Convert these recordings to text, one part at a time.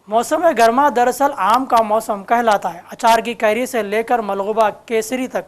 मौसम गर्मा दरअसल आम का मौसम कहलाता है। अचार की कैरी से लेकर मलगूबा केसरी तक,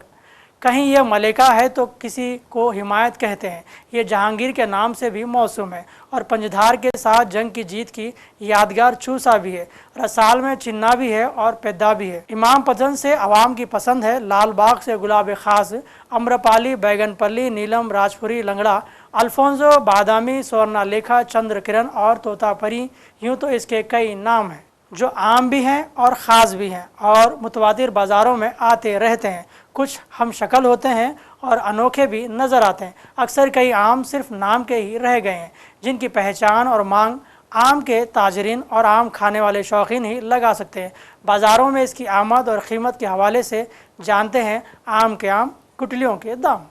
कहीं यह मलिका है तो किसी को हिमायत कहते हैं। ये जहांगीर के नाम से भी मौसूम है और पंजधार के साथ जंग की जीत की यादगार चूसा भी है। रसाल में चिन्ना भी है और पैदा भी है। इमाम पसंद से अवाम की पसंद है। लाल बाग से गुलाब खास, अम्रपाली, बैगनपल्ली, नीलम, राजपुरी, लंगड़ा, अल्फोंसो, बादामी, स्वर्णा लेखा, चंद्र किरण और तोतापरी, यूँ तो इसके कई नाम हैं जो आम भी हैं और ख़ास भी हैं और मुतवातिर बाज़ारों में आते रहते हैं। कुछ हम शक्ल होते हैं और अनोखे भी नज़र आते हैं। अक्सर कई आम सिर्फ नाम के ही रह गए हैं, जिनकी पहचान और मांग आम के ताजरीन और आम खाने वाले शौकीन ही लगा सकते हैं। बाज़ारों में इसकी आमद और क़ीमत के हवाले से जानते हैं आम के आम गुठलियों के दाम।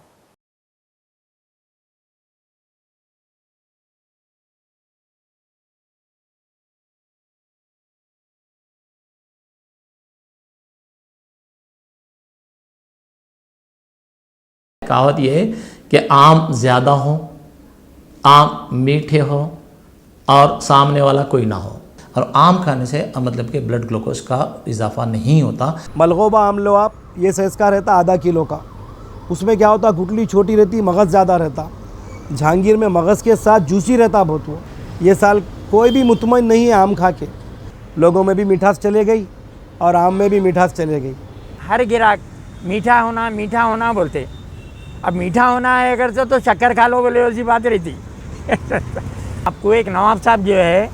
कहावत ये है कि आम ज़्यादा हो, आम मीठे हो और सामने वाला कोई ना हो। और आम खाने से मतलब कि ब्लड ग्लूकोज का इजाफा नहीं होता। मलगोबा आम लो आप, ये साइज़ का रहता आधा किलो का। उसमें क्या होता, गुठली छोटी रहती, मगज़ ज़्यादा रहता। जहांगीर में मगज़ के साथ जूसी रहता बहुत। वो ये साल कोई भी मुतमईन नहीं है आम खा के। लोगों में भी मिठास चले गई और आम में भी मिठास चले गई। हर गिराक मीठा होना बोलते। अब मीठा होना है अगर तो शक्कर खा लो बोले, ऐसी बात रहती। आपको एक नवाब साहब जो है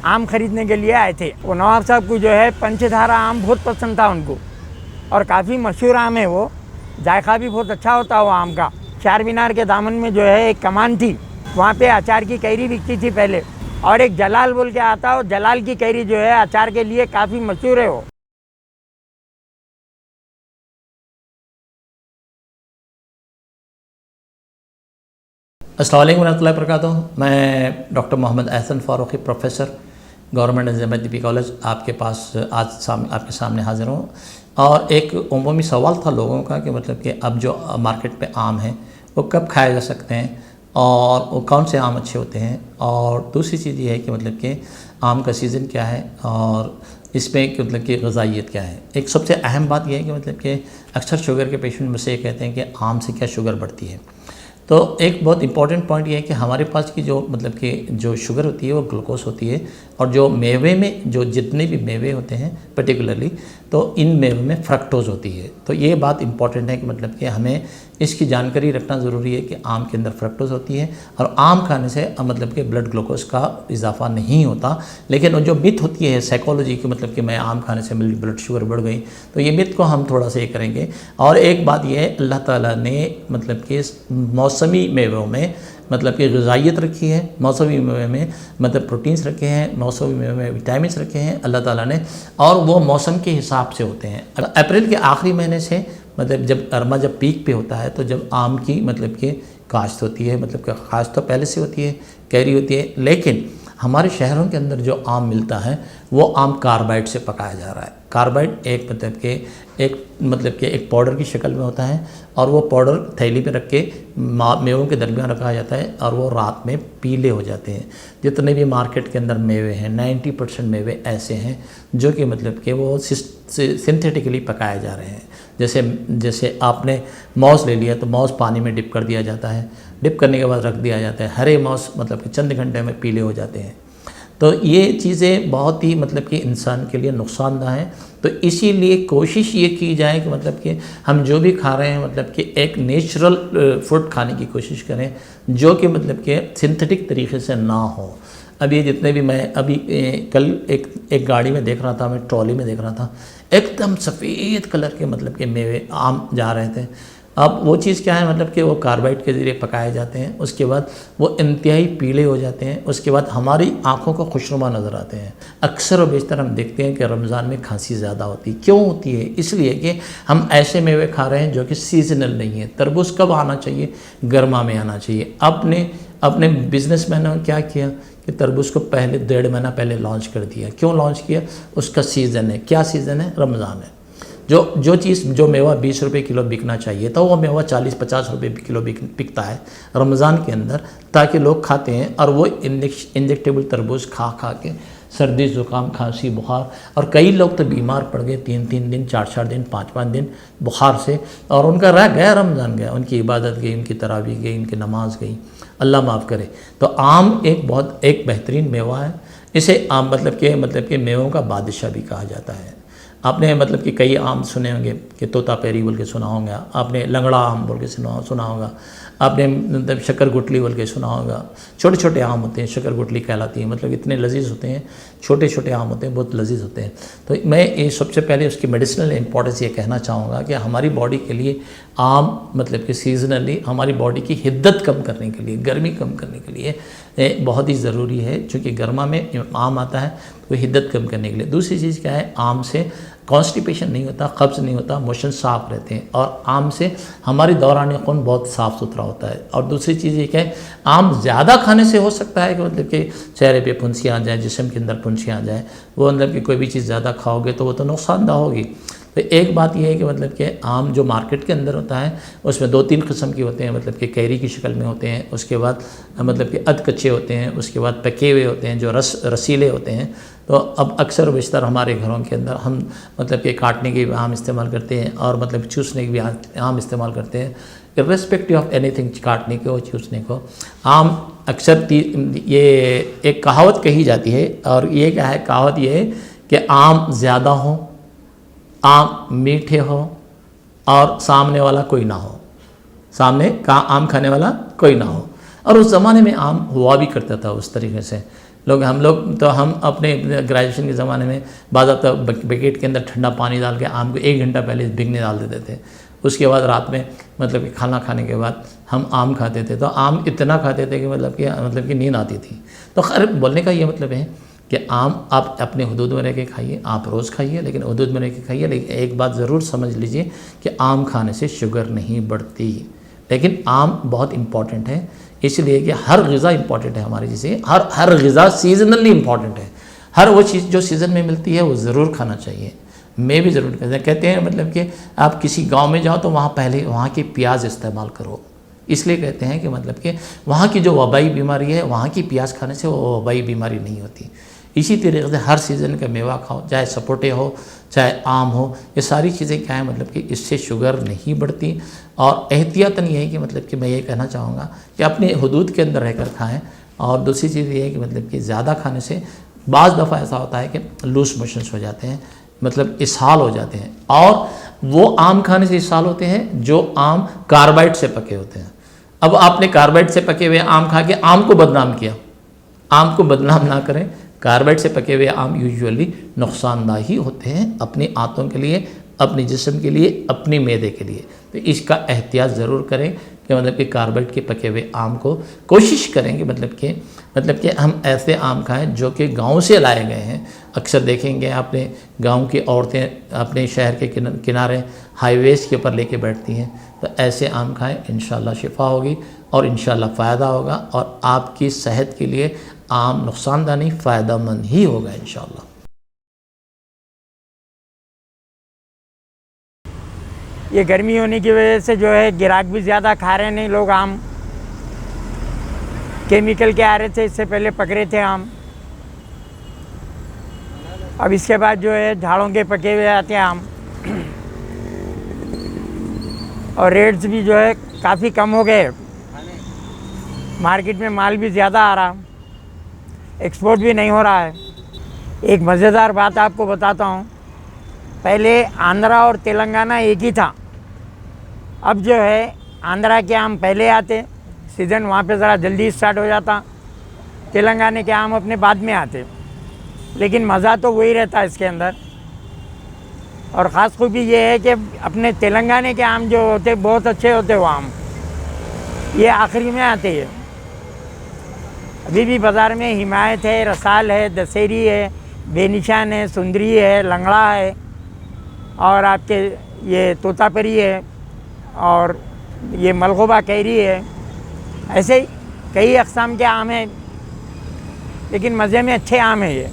आम खरीदने के लिए आए थे। वो नवाब साहब को जो है पंचधारा आम बहुत पसंद था उनको, और काफ़ी मशहूर आम है वो। जायका भी बहुत अच्छा होता है वो आम का। चार मीनार के दामन में जो है एक कमान थी, वहाँ पे अचार की कैरी बिकती थी पहले। और एक जलाल बोल के आता है, जलाल की कैरी जो है अचार के लिए काफ़ी मशहूर है वो। अस्सलाम वालेकुम रहमतुल्लाहि वबरकातुहू। मैं doctor Mohammad Ahsan Farooqui, professor, government NGMADP college, आपके पास आज आपके सामने हाज़िर हूँ। और एक उमूमी सवाल था लोगों का कि मतलब कि अब जो मार्केट पे आम हैं वो कब खाए जा सकते हैं और वो कौन से आम अच्छे होते हैं। और दूसरी चीज़ ये है कि मतलब कि आम का सीज़न क्या है और इसमें कि मतलब कि ग़िज़ाइयत क्या है। एक सबसे अहम बात यह है कि मतलब कि अक्सर शुगर के पेशेंट मुझसे ये कहते हैं कि आम से क्या शुगर बढ़ती है। तो एक बहुत इंपॉर्टेंट पॉइंट ये है कि हमारे पास की जो मतलब कि जो शुगर होती है वो ग्लूकोज होती है। और जो मेवे में जो जितने भी मेवे होते हैं पर्टिकुलरली, तो इन मेवे में फ्रक्टोज होती है। तो ये बात इंपॉर्टेंट है कि मतलब कि हमें इसकी जानकारी रखना ज़रूरी है कि आम के अंदर फ्रक्टोज होती है और आम खाने से मतलब कि ब्लड ग्लूकोज का इजाफा नहीं होता। लेकिन जो मिथ होती है साइकोलॉजी की, मतलब कि मैं आम खाने से मेरी ब्लड शुगर बढ़ गई, तो ये मिथ को हम थोड़ा सा ये करेंगे। और एक बात ये है, अल्लाह ताला ने मतलब कि मौसमी मेवों में मतलब कि ग़िज़ाइयत रखी है। मौसमी मेवे में मतलब प्रोटीन्स रखे हैं, मौसमी मेवे में विटामिन्स रखे हैं अल्लाह ताला ने, और वो मौसम के हिसाब से होते हैं। अप्रैल के आखिरी महीने से मतलब जब अरमा जब पीक पे होता है तो जब आम की मतलब कि काश्त होती है, मतलब कि काश्त तो पहले से होती है, कैरी होती है। लेकिन हमारे शहरों के अंदर जो आम मिलता है वो आम कार्बाइड से पकाया जा रहा है। कार्बाइड एक मतलब कि एक पाउडर की शक्ल में होता है और वो पाउडर थैली में रख के मेवों के दरमियान रखा जाता है और वो रात में पीले हो जाते हैं। जितने भी मार्केट के अंदर मेवे हैं 90% मेवे ऐसे हैं जो कि मतलब कि वो सिंथेटिकली पकाए जा रहे हैं। जैसे आपने मौस ले लिया तो मौस पानी में डिप कर दिया जाता है, डिप करने के बाद रख दिया जाता है। हरे मौस मतलब कि चंद घंटे में पीले हो जाते हैं। तो ये चीज़ें बहुत ही मतलब कि इंसान के लिए नुकसानदायक हैं। तो इसीलिए कोशिश ये की जाए कि मतलब कि हम जो भी खा रहे हैं मतलब कि एक नेचुरल फूड खाने की कोशिश करें जो कि मतलब कि सिंथेटिक तरीके से ना हो। अब ये जितने भी मैं अभी कल एक गाड़ी में देख रहा था, मैं ट्रॉली में देख रहा था, एकदम सफ़ेद कलर के मतलब कि मेवे आम जा रहे थे। अब वो चीज़ क्या है, मतलब कि वो कार्बाइड के ज़रिए पकाए जाते हैं, उसके बाद वो इंतहाई पीले हो जाते हैं, उसके बाद हमारी आँखों को खुशनुमा नज़र आते हैं। अक्सर और बेशतर हम देखते हैं कि रमज़ान में खांसी ज़्यादा होती है। क्यों होती है? इसलिए कि हम ऐसे मेवे खा रहे हैं जो कि सीजनल नहीं है। तरबूज कब आना चाहिए? गर्मा में आना चाहिए। अपने बिजनेसमैनों ने क्या किया कि तरबूज को पहले 1.5 महीना पहले लॉन्च कर दिया। क्यों लॉन्च किया? उसका सीज़न है। क्या सीज़न है? रमज़ान है। जो मेवा 20 रुपये किलो बिकना चाहिए था वो मेवा 40-50 रुपये किलो बिकता है रमज़ान के अंदर, ताकि लोग खाते हैं और वो इंजेक्टेबल तरबूज खा के सर्दी ज़ुकाम खांसी बुखार, और कई लोग तो बीमार पड़ गए 3-3 दिन 4-4 दिन 5-5 दिन बुखार से, और उनका रह गया रमज़ान गया, उनकी इबादत गई, उनकी तरावी गई, उनकी नमाज गई, अल्लाह माफ़ करे। तो आम एक बेहतरीन मेवा है। इसे आम मतलब कि मेवों का बादशाह भी कहा जाता है। आपने मतलब कि कई आम सुने होंगे कि तोतापैरी बोल के सुना होगा, आपने लंगड़ा आम बोल के सुना होगा, आपने मतलब शक्कर गुटली बोल के सुना होगा। छोटे छोटे आम होते हैं, शक्कर गुटली कहलाती है, मतलब इतने लजीज होते हैं, छोटे छोटे आम होते हैं, बहुत लजीज होते हैं। तो मैं ये सबसे पहले उसकी मेडिसिनल इंपॉर्टेंस ये कहना चाहूँगा कि हमारी बॉडी के लिए आम मतलब कि सीजनली हमारी बॉडी की हिद्दत कम करने के लिए, गर्मी कम करने के लिए बहुत ही ज़रूरी है। चूँकि गर्मा में आम आता है तो हिद्दत कम करने के लिए। दूसरी चीज़ क्या है, आम से कॉन्स्टिपेशन नहीं होता, कब्ज़ नहीं होता, मोशन साफ रहते हैं, और आम से हमारी दौरान खून बहुत साफ़ सुथरा होता है। और दूसरी चीज़ ये है, आम ज़्यादा खाने से हो सकता है कि मतलब कि चेहरे पे फुंसियाँ आ जाए, जिस्म के अंदर फुंसियाँ आ जाए, वो मतलब कि कोई भी चीज़ ज़्यादा खाओगे तो वो तो नुकसानदा होगी। तो एक बात यह है कि मतलब कि आम जो मार्केट के अंदर होता है उसमें 2-3 किस्म के होते हैं, मतलब कि कैरी की शक्ल में होते हैं, उसके बाद मतलब कि अध कच्चे होते हैं, उसके बाद पके हुए होते हैं जो रसीले होते हैं। तो अब अक्सर बेशतर हमारे घरों के अंदर हम मतलब कि काटने के भी आम इस्तेमाल करते हैं और मतलब चूसने के भी आम इस्तेमाल करते हैं, इर्रेस्पेक्टिव ऑफ एनीथिंग, काटने को चूसने को। आम अक्सर ये एक कहावत कही जाती है, और ये क्या है, कहावत ये है कि आम ज़्यादा हो, आम मीठे हो, और सामने वाला कोई ना हो, सामने का आम खाने वाला कोई ना हो। और उस ज़माने में आम हुआ भी करता था उस तरीके से। हम लोग अपने ग्रेजुएशन के ज़माने में बाज़ाब्ता बकेट के अंदर ठंडा पानी डाल के आम को 1 घंटा पहले भिगने डाल देते थे। उसके बाद रात में मतलब कि खाना खाने के बाद हम आम खाते थे। तो आम इतना खाते थे कि मतलब कि नींद आती थी। तो खैर बोलने का ये मतलब है कि आम आप अपने हुदूद में रह के खाइए, आप रोज़ खाइए, लेकिन हुदूद में रह के खाइए। लेकिन एक बात ज़रूर समझ लीजिए कि आम खाने से शुगर नहीं बढ़ती, लेकिन आम बहुत इम्पॉर्टेंट है, इसलिए कि हर ग़िज़ा इम्पॉर्टेंट है हमारी, जैसे हर ग़िज़ा सीजनली इम्पॉर्टेंट है। हर वो चीज़ जो सीज़न में मिलती है वो ज़रूर खाना चाहिए। मैं भी ज़रूर कहते हैं मतलब कि आप किसी गांव में जाओ तो वहाँ पहले वहाँ के प्याज इस्तेमाल करो। इसलिए कहते हैं कि मतलब कि वहाँ की जो वबाई बीमारी है, वहाँ की प्याज खाने से वो वबाई बीमारी नहीं होती। इसी तरीके से हर सीज़न का मेवा खाओ, चाहे सपोटे हो चाहे आम हो, ये सारी चीज़ें क्या है मतलब कि इससे शुगर नहीं बढ़ती। और एहतियातन ये है कि मतलब कि मैं ये कहना चाहूँगा कि अपने हुदूद के अंदर रहकर खाएं। और दूसरी चीज़ ये है कि मतलब कि ज़्यादा खाने से बाज़ दफ़ा ऐसा होता है कि लूज मोशंस हो जाते हैं, मतलब इसहाल हो जाते हैं। और वो आम खाने से इसहाल होते हैं जो आम कार्बाइड से पके होते हैं। अब आपने कार्बाइड से पके हुए आम खा के आम को बदनाम किया। आम को बदनाम ना करें। कार्बाइड से पके हुए आम यूजुअली नुकसानदा ही होते हैं अपनी आंतों के लिए, अपनी जिस्म के लिए, अपनी मैदे के लिए। तो इसका एहतियात ज़रूर करें कि मतलब कि कार्बाइड के पके हुए आम को कोशिश करें कि मतलब कि हम ऐसे आम खाएं जो कि गांव से लाए गए हैं। अक्सर देखेंगे आपने गांव की औरतें अपने शहर के किनारे हाईवेज़ के ऊपर लेके बैठती हैं। तो ऐसे आम खाएं, इंशाल्लाह शिफा होगी और इंशाल्लाह फ़ायदा होगा, और आपकी सेहत के लिए आम नुकसानदा नहीं, फ़ायदेमंद ही होगा इंशाल्लाह। ये गर्मी होने की वजह से जो है गिराक भी ज़्यादा खा रहे नहीं लोग। आम केमिकल के आ रहे थे, इससे पहले पक रहे थे आम। अब इसके बाद जो है झाड़ों के पके हुए आते हैं आम, और रेट्स भी जो है काफ़ी कम हो गए। मार्केट में माल भी ज़्यादा आ रहा, एक्सपोर्ट भी नहीं हो रहा है। एक मज़ेदार बात आपको बताता हूँ। पहले आंध्रा और तेलंगाना एक ही था। अब जो है आंध्रा के आम पहले आते, सीज़न वहाँ पे ज़रा जल्दी स्टार्ट हो जाता, तेलंगाना के आम अपने बाद में आते, लेकिन मज़ा तो वही रहता है इसके अंदर। और ख़ास खूबी ये है कि अपने तेलंगाना के आम जो होते बहुत अच्छे होते, वो आम ये आखिरी में आते हैं। अभी भी बाज़ार में हिमायत है, रसाल है, दशहरी है, बेनिशान है, सुंदरी है, लंगड़ा है, और आपके ये तोतापरी है, और ये मलगोबा कैरी है। ऐसे कई अक़साम के आम हैं, लेकिन मज़े में अच्छे आम हैं ये।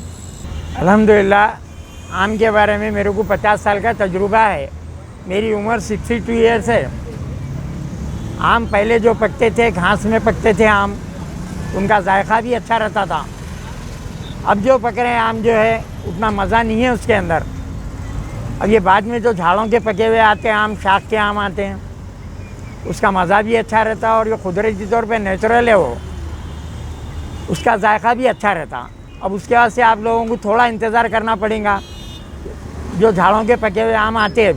अल्हम्दुलिल्लाह आम के बारे में मेरे को 50 साल का तजुर्बा है। मेरी उम्र 62 ईयर्स है। आम पहले जो पकते थे, घास में पकते थे आम, उनका जायका भी अच्छा रहता था। अब जो पक रहे आम जो है उतना मज़ा नहीं है उसके अंदर। अब ये बाद में जो झाड़ों के पके हुए आते हैं आम, शाख के आम आते हैं, उसका मज़ा भी अच्छा रहता है और जो कुदरती तौर पे नेचुरल है वो, उसका जायका भी अच्छा रहता। अब उसके बाद से आप लोगों को थोड़ा इंतज़ार करना पड़ेगा। जो झाड़ों के पके हुए आम आते हैं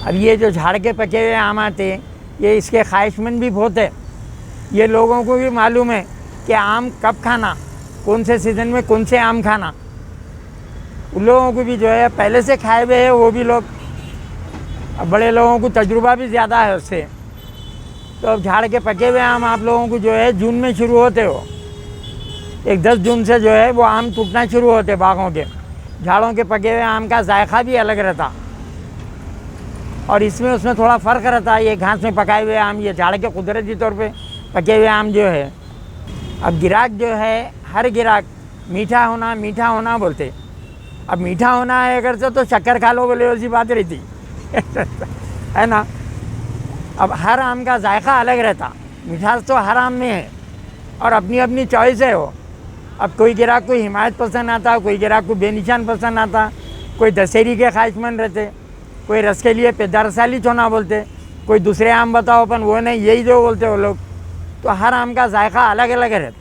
अब ये जो झाड़ के पके हुए आम आते हैं ये इसके ख्वाहिशमंद भी बहुत है। ये लोगों को भी मालूम है कि आम कब खाना, कौन से सीज़न में कौन से आम खाना। उन लोगों को भी जो है पहले से खाए हुए हैं वो भी लोग, अब बड़े लोगों को तजुर्बा भी ज़्यादा है उससे। तो अब झाड़ के पके हुए आम आप लोगों को जो है जून में शुरू होते हो, एक 10 जून से जो है वो आम टूटना शुरू होते बागों के। झाड़ों के पके हुए आम का जायका भी अलग रहता और इसमें उसमें थोड़ा फ़र्क रहता है। ये घास में पकाए हुए आम, ये झाड़ के कुदरती तौर पे पके हुए आम जो है। अब गिराक जो है, हर गिराक मीठा होना बोलते। अब मीठा होना है अगर तो शक्कर खा लो बोले वैसी बात रहती है ना। अब हर आम का जायका अलग रहता, मिठास तो हर आम में है और अपनी अपनी चॉइस है वो। अब कोई गिराक को हिमायत पसंद आता, कोई गिराक को बेनिशान पसंद आता, कोई दशहरी के ख्वाहिशमंद रहते, कोई रस के लिए पेदारसाली चोना बोलते, कोई दूसरे आम बताओ अपन वो नहीं, यही जो बोलते वो लोग। तो हर आम का जायका अलग अलग रहता।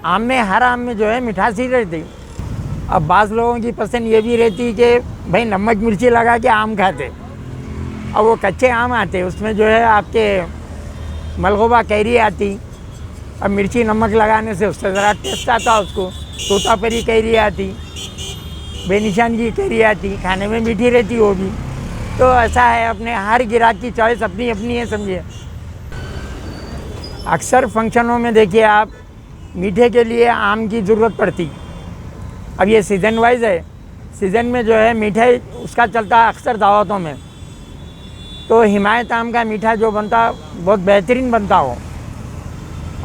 आम में, हर आम में जो है मिठास ही रहती। अब बाज़ लोगों की पसंद ये भी रहती कि भाई नमक मिर्ची लगा के आम खाते। अब वो कच्चे आम आते, उसमें जो है आपके मलगोबा कैरी आती। अब मिर्ची नमक लगाने से उससे ज़रा टेस्ट आता उसको। तोतापरी कैरी आती, बेनिशान की कैरी आती, खाने में मीठी रहती वो भी। तो ऐसा है, अपने हर गिराक की चॉइस अपनी अपनी है, समझिए। अक्सर फंक्शनों में देखिए आप, मीठे के लिए आम की ज़रूरत पड़ती। अब ये सीज़न वाइज है, सीज़न में जो है मीठा उसका चलता है अक्सर दावतों में। तो हिमायत आम का मीठा जो बनता बहुत बेहतरीन बनता हो।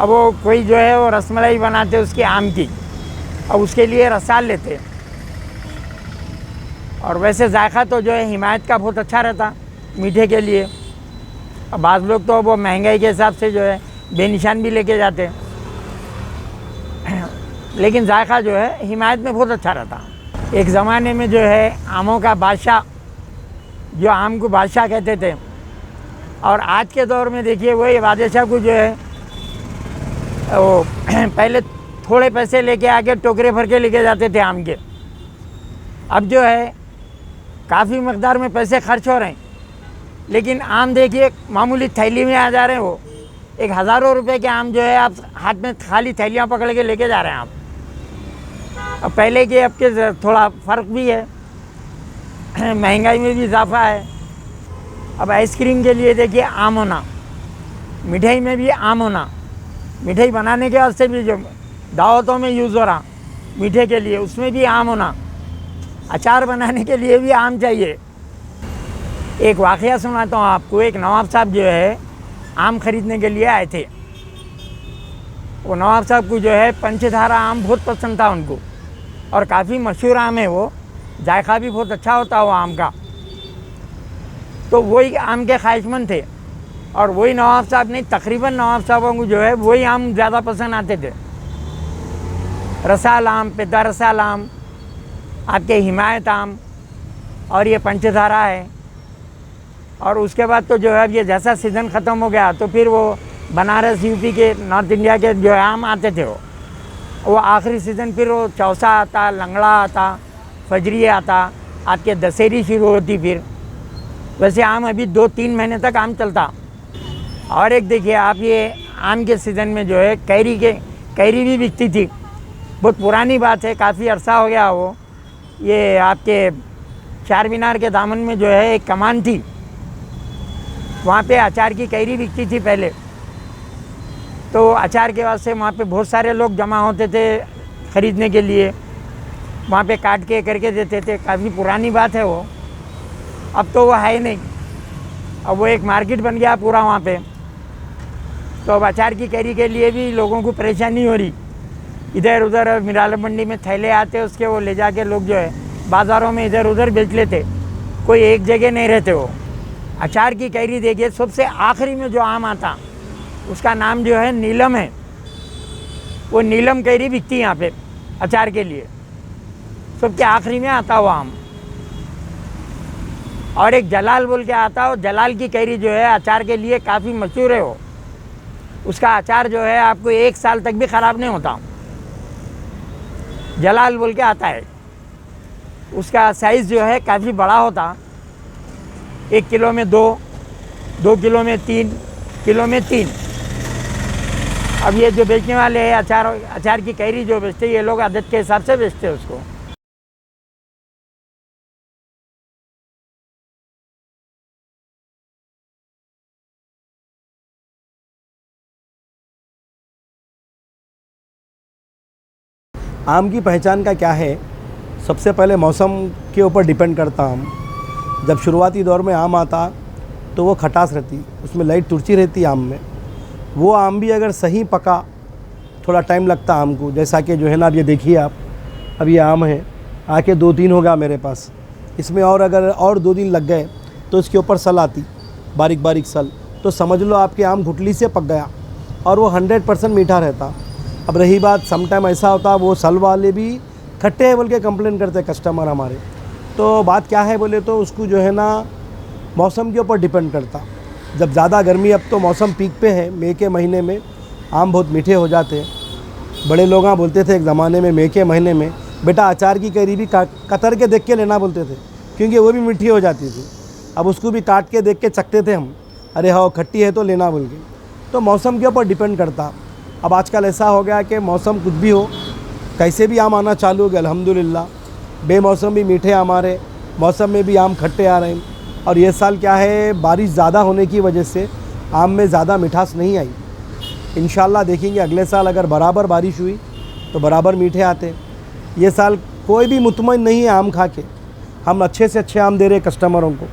अब वो कोई जो है वो रसमलाई बनाते उसकी आम की, अब उसके लिए रसाल लेते। और वैसे जायका तो जो है हिमायत का बहुत अच्छा रहता मीठे के लिए। अब बाज़ लोग तो वो महंगाई के हिसाब से जो है बेनिशान भी लेके जाते, लेकिन जायका जो है हिमायत में बहुत अच्छा रहता। एक ज़माने में जो है आमों का बादशाह, जो आम को बादशाह कहते थे, और आज के दौर में देखिए वही बादशाह को जो है वो पहले थोड़े पैसे लेके आके टोकरे भर के लेके जाते थे आम के। अब जो है काफ़ी मकदार में पैसे खर्च हो रहे हैं, लेकिन आम देखिए मामूली थैली में आ जा रहे हैं। वो एक हज़ारों रुपए के आम जो है आप हाथ में खाली थैलियाँ पकड़ के लेके जा रहे हैं आप। अब पहले के अब के थोड़ा फ़र्क भी है, महंगाई में भी इजाफा है। अब आइसक्रीम के लिए देखिए आम होना, मिठाई में भी आम होना, मिठाई बनाने के वास्ते भी जो दावतों में यूज़ हो रहा मीठे के लिए उसमें भी आम होना, अचार बनाने के लिए भी आम चाहिए। एक वाक़या सुनाता हूँ आपको। एक नवाब साहब जो है आम ख़रीदने के लिए आए थे। वो नवाब साहब को जो है पंचधारा आम बहुत पसंद था उनको, और काफ़ी मशहूर आम है वो, जायका भी बहुत अच्छा होता है वो आम का। तो वही आम के ख्वाहिशमंद थे, और वही नवाब साहब नहीं, तकरीबन नवाब साहबों को जो है वही आम ज़्यादा पसंद आते थे। रसाल आम, पेदा रसाल आम, आपके हिमायत आम, और ये पंचधारा है। और उसके बाद तो जो है ये जैसा सीज़न ख़त्म हो गया तो फिर वो बनारस यूपी के नॉर्थ इंडिया के जो है आम आते थे वो आखिरी सीज़न फिर वो चौसा आता, लंगड़ा आता, फजरी आता, आपके दशहरी शुरू होती। फिर वैसे आम अभी 2-3 महीने तक आम चलता। और एक देखिए आप, ये आम के सीज़न में जो है कैरी भी बिकती थी। बहुत पुरानी बात है, काफ़ी अरसा हो गया वो। ये आपके चार मीनार के दामन में जो है एक कमान थी, वहाँ पे अचार की कैरी बिकती थी पहले। तो अचार के वास्ते वहाँ पे बहुत सारे लोग जमा होते थे ख़रीदने के लिए, वहाँ पे काट के करके देते थे। काफ़ी पुरानी बात है वो, अब तो वो है ही नहीं। अब वो एक मार्केट बन गया पूरा वहाँ पे। तो अब अचार की कैरी के लिए भी लोगों को परेशानी हो रही। इधर उधर मिराला मंडी में थैले आते, उसके वो ले जाके लोग जो है बाज़ारों में इधर उधर बेच लेते, कोई एक जगह नहीं रहते वो। अचार की कैरी देखिए, सबसे आखिरी में जो आम आता उसका नाम जो है नीलम है। वो नीलम कैरी बिकती है यहाँ पे। अचार के लिए, सबके आखिरी में आता हुआ आम। और एक जलाल बोल के आता हो, जलाल की कैरी जो है अचार के लिए काफ़ी मशहूर है। वो उसका अचार जो है आपको 1 साल तक भी ख़राब नहीं होता। जलाल बोल के आता है, उसका साइज़ जो है काफ़ी बड़ा होता। 1 किलो में 2, 2 किलो में 3, किलो में 3। अब ये जो बेचने वाले हैं अचार की कैरी जो बेचते हैं, ये लोग आदत के हिसाब से बेचते हैं उसको। आम की पहचान का क्या है? सबसे पहले मौसम के ऊपर डिपेंड करता आम। जब शुरुआती दौर में आम आता तो वो खटास रहती, उसमें लाइट तुरची रहती आम में। वो आम भी अगर सही पका, थोड़ा टाइम लगता आम को। जैसा कि जो है ना, अब ये देखिए आप, अब ये आम है, आके 2-3 हो गया मेरे पास। इसमें और अगर और 2 दिन लग गए तो इसके ऊपर सल आती, बारीक बारीक सल, तो समझ लो आपके आम गुठली से पक गया और वो 100% मीठा रहता। अब रही बात, समटाइम ऐसा होता वो सल वाले भी खट्टे हैं बोल के कंप्लेन करते कस्टमर हमारे। तो बात क्या है बोले तो उसको जो है ना मौसम के ऊपर डिपेंड करता। जब ज़्यादा गर्मी, अब तो मौसम पीक पे है, मई के महीने में आम बहुत मीठे हो जाते हैं। बड़े लोग बोलते थे एक ज़माने में, मई के महीने में बेटा अचार की कैरी भी कतर के देख के लेना बोलते थे, क्योंकि वो भी मीठी हो जाती थी। अब उसको भी काट के देख के चखते थे हम, अरे हाँ खट्टी है तो लेना बोल के। तो मौसम के ऊपर डिपेंड करता। अब आजकल ऐसा हो गया कि मौसम कुछ भी हो, कैसे भी आम आना चालू हो गया अल्हम्दुलिल्लाह। बेमौसम भी मीठे आम आ रहे, मौसम में भी आम खट्टे आ रहे हैं। और ये साल क्या है, बारिश ज़्यादा होने की वजह से आम में ज़्यादा मिठास नहीं आई। इंशाल्लाह देखेंगे अगले साल अगर बराबर बारिश हुई तो बराबर मीठे आते। ये साल कोई भी मुतमईन नहीं है आम खा के। हम अच्छे से अच्छे आम दे रहे कस्टमरों को,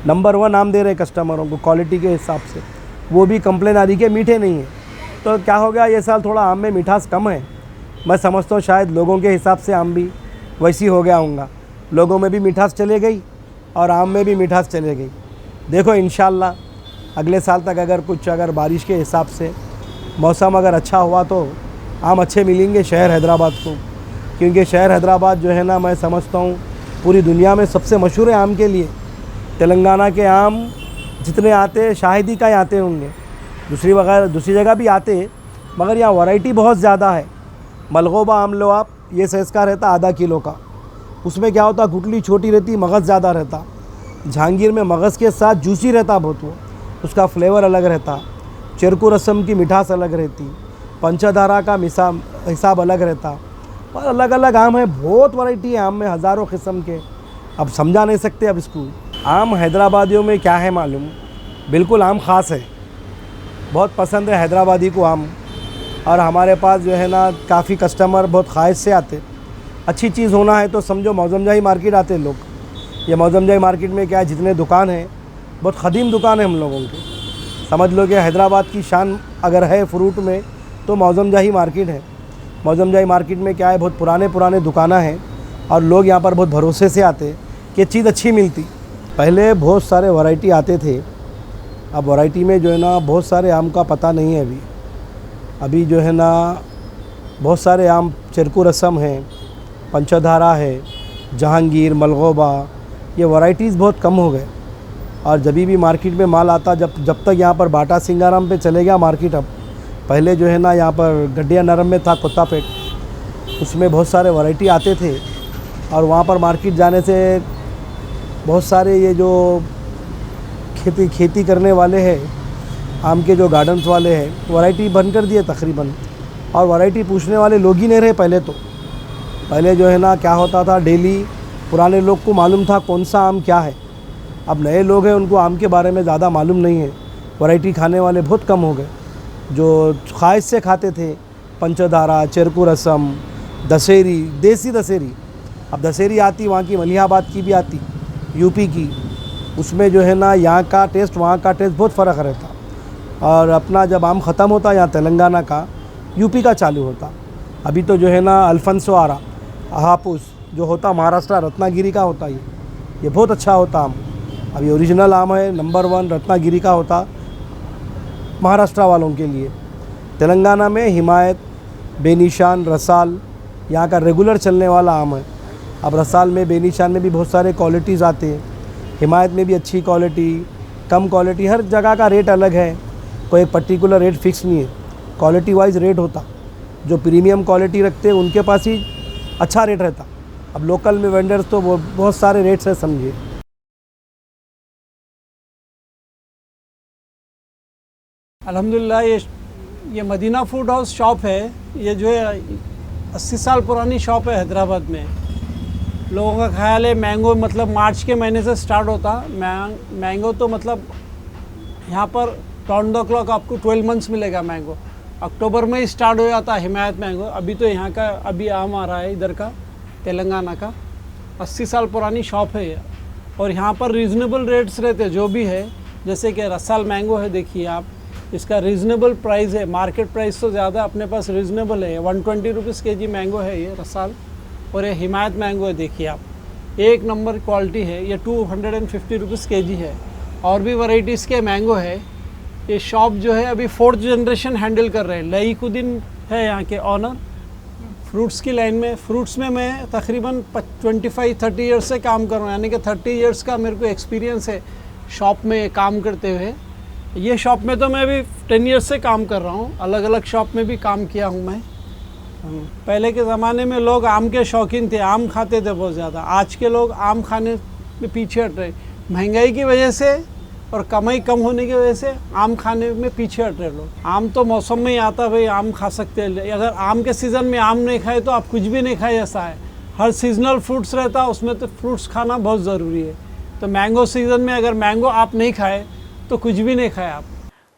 नंबर 1 आम दे रहे कस्टमरों को क्वालिटी के हिसाब से। वो भी कंप्लेन आ रही कि मीठे नहीं है। तो क्या हो गया, ये साल थोड़ा आम में मिठास कम है। मैं समझता हूँ शायद लोगों के हिसाब से आम भी वैसी हो गया होगा। लोगों में भी मिठास चले गई और आम में भी मिठास चले गई। देखो इंशाल्लाह अगले साल तक अगर बारिश के हिसाब से मौसम अगर अच्छा हुआ तो आम अच्छे मिलेंगे शहर हैदराबाद को। क्योंकि शहर हैदराबाद जो है ना, मैं समझता हूँ पूरी दुनिया में सबसे मशहूर है आम के लिए। तेलंगाना के आम जितने आते शाहिदी का ही आते होंगे, दूसरी जगह भी आते, मगर यहाँ वैरायटी बहुत ज़्यादा है। मलगोबा आम लो आप, ये साइज़ का रहता आधा किलो का। उसमें क्या होता, गुठली छोटी रहती, मगज़ ज़्यादा रहता। जहांगीर में मगज़ के साथ जूसी रहता बहुत, वो उसका फ्लेवर अलग रहता। चेरकू रसम की मिठास अलग रहती, पंचधारा का हिसाब अलग रहता। और अलग अलग आम है, बहुत वैरायटी है आम में, हज़ारों किस्म के। अब समझा नहीं सकते अब इसको। आम हैदराबादियों में क्या है मालूम, बिल्कुल आम ख़ास है, बहुत पसंद है हैदराबादी को आम। और हमारे पास जो है ना काफ़ी कस्टमर बहुत ख्वाहिश से आते। अच्छी चीज़ होना है तो समझो मौजमजाही मार्केट आते लोग। ये मौजमजाही मार्केट में क्या है, जितने दुकान हैं बहुत ख़दीम दुकान है हम लोगों के। समझ लो कि हैदराबाद की शान अगर है फ्रूट में तो मौजमजाही मार्केट है। मौजमजाही मार्केट में क्या है, बहुत पुराने दुकाना हैं और लोग यहाँ पर बहुत भरोसे से आते कि चीज़ अच्छी मिलती। पहले बहुत सारे वैरायटी आते थे, अब वैरायटी में जो है ना बहुत सारे आम का पता नहीं है अभी जो है ना बहुत सारे आम, चेरकू रसम है, पंचधारा है, जहांगीर, मलगोबा, ये वैरायटीज़ बहुत कम हो गए। और जब भी मार्केट में माल आता, जब तक यहाँ पर बाटा सिंगाराम पे चले गया मार्केट। अब पहले जो है ना यहाँ पर गड्डिया नरम में था कोत्तापेट, उसमें बहुत सारे वैरायटी आते थे। और वहाँ पर मार्केट जाने से बहुत सारे ये जो खेती करने वाले हैं, आम के जो गार्डन्स वाले हैं, वैरायटी बंद कर दिए तकरीबन। और वैरायटी पूछने वाले लोग ही नहीं रहे पहले जो है ना क्या होता था, डेली पुराने लोग को मालूम था कौन सा आम क्या है। अब नए लोग हैं, उनको आम के बारे में ज़्यादा मालूम नहीं है। वैरायटी खाने वाले बहुत कम हो गए। जो ख्वाहिश से खाते थे पंचधारा, चेरकू रसम, दशहरी, देसी दशहरी। अब दशहरी आती वहाँ की, मलिहाबाद की भी आती, यूपी की। उसमें जो है ना यहाँ का टेस्ट वहाँ का टेस्ट बहुत फ़र्क रहता। और अपना जब आम ख़त्म होता यहाँ तेलंगाना का, यूपी का चालू होता। अभी तो जो है ना अल्फंसो आ रहा, हापुस जो होता महाराष्ट्र रत्नागिरी का होता, ये बहुत अच्छा होता आम। अभी ओरिजिनल आम है, नंबर 1 रत्नागिरी का होता महाराष्ट्र वालों के लिए। तेलंगाना में हिमायत, बेनिशान, रसाल, यहाँ का रेगुलर चलने वाला आम है। अब रसाल में, बेनीशान में भी बहुत सारे क्वालिटीज़ आते हैं, हिमायत में भी अच्छी क्वालिटी, कम क्वालिटी, हर जगह का रेट अलग है, कोई एक पर्टिकुलर रेट फिक्स नहीं है, क्वालिटी वाइज रेट होता। जो प्रीमियम क्वालिटी रखते हैं उनके पास ही अच्छा रेट रहता। अब लोकल में वेंडर्स तो बहुत सारे रेट्स है समझिए। अल्हम्दुलिल्लाह ये मदीना फूड हाउस शॉप है, ये जो है 80 साल पुरानी शॉप है हैदराबाद में। लोगों का ख्याल है मैंगो मतलब मार्च के महीने से स्टार्ट होता। मैंगो तो मतलब यहाँ पर राउंड द क्लॉक आपको 12 मंथ्स मिलेगा मैंगो। अक्टूबर में ही स्टार्ट हो जाता है हिमायत मैंगो। अभी तो यहाँ का अभी आम आ रहा है, इधर का तेलंगाना का। 80 साल पुरानी शॉप है ये, और यहाँ पर रीज़नेबल रेट्स रहते जो भी है। जैसे कि रसाल मैंगो है, देखिए आप, इसका रीज़नेबल प्राइस है, मार्केट प्राइस तो ज़्यादा, अपने पास रीज़नेबल है। 120 रुपीज़ kg मैंगो है ये रसाल। और ये हिमायत मैंगो है, देखिए आप, एक नंबर क्वालिटी है। ये 250 रुपीज़ kg है। और भी वैरायटीज़ के मैंगो है। ये शॉप जो है अभी 4th जनरेशन हैंडल कर रहे हैं। लईकुद्दीन है यहाँ के ऑनर फ्रूट्स की लाइन में। फ्रूट्स में मैं तकरीबन 25-30 ईयर्स से काम कर रहा हूँ, यानी कि 30 ईयर्स का मेरे को एक्सपीरियंस है शॉप में काम करते हुए। ये शॉप में तो मैं अभी 10 ईयर्स से काम कर रहा हूँ, अलग अलग शॉप में भी काम किया हूँ मैं। पहले के ज़माने में लोग आम के शौकीन थे, आम खाते थे बहुत ज़्यादा। आज के लोग आम खाने में पीछे हट रहे, महंगाई की वजह से और कमाई कम होने की वजह से आम खाने में पीछे हट रहे लोग। आम तो मौसम में ही आता, भाई आम खा सकते हैं। अगर आम के सीज़न में आम नहीं खाए तो आप कुछ भी नहीं खाए, ऐसा है। हर सीजनल फ्रूट्स रहता, उसमें तो फ्रूट्स खाना बहुत ज़रूरी है। तो मैंगो सीज़न में अगर मैंगो आप नहीं खाए तो कुछ भी नहीं खाए आप।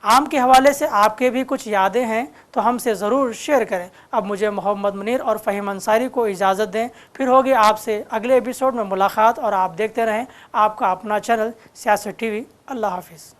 आम के हवाले से आपके भी कुछ यादें हैं तो हमसे ज़रूर शेयर करें। अब मुझे मोहम्मद मुनीर और फ़हीम अंसारी को इजाज़त दें, फिर होगी आपसे अगले एपिसोड में मुलाकात। और आप देखते रहें आपका अपना चैनल सियासत TV। अल्लाह हाफिज़।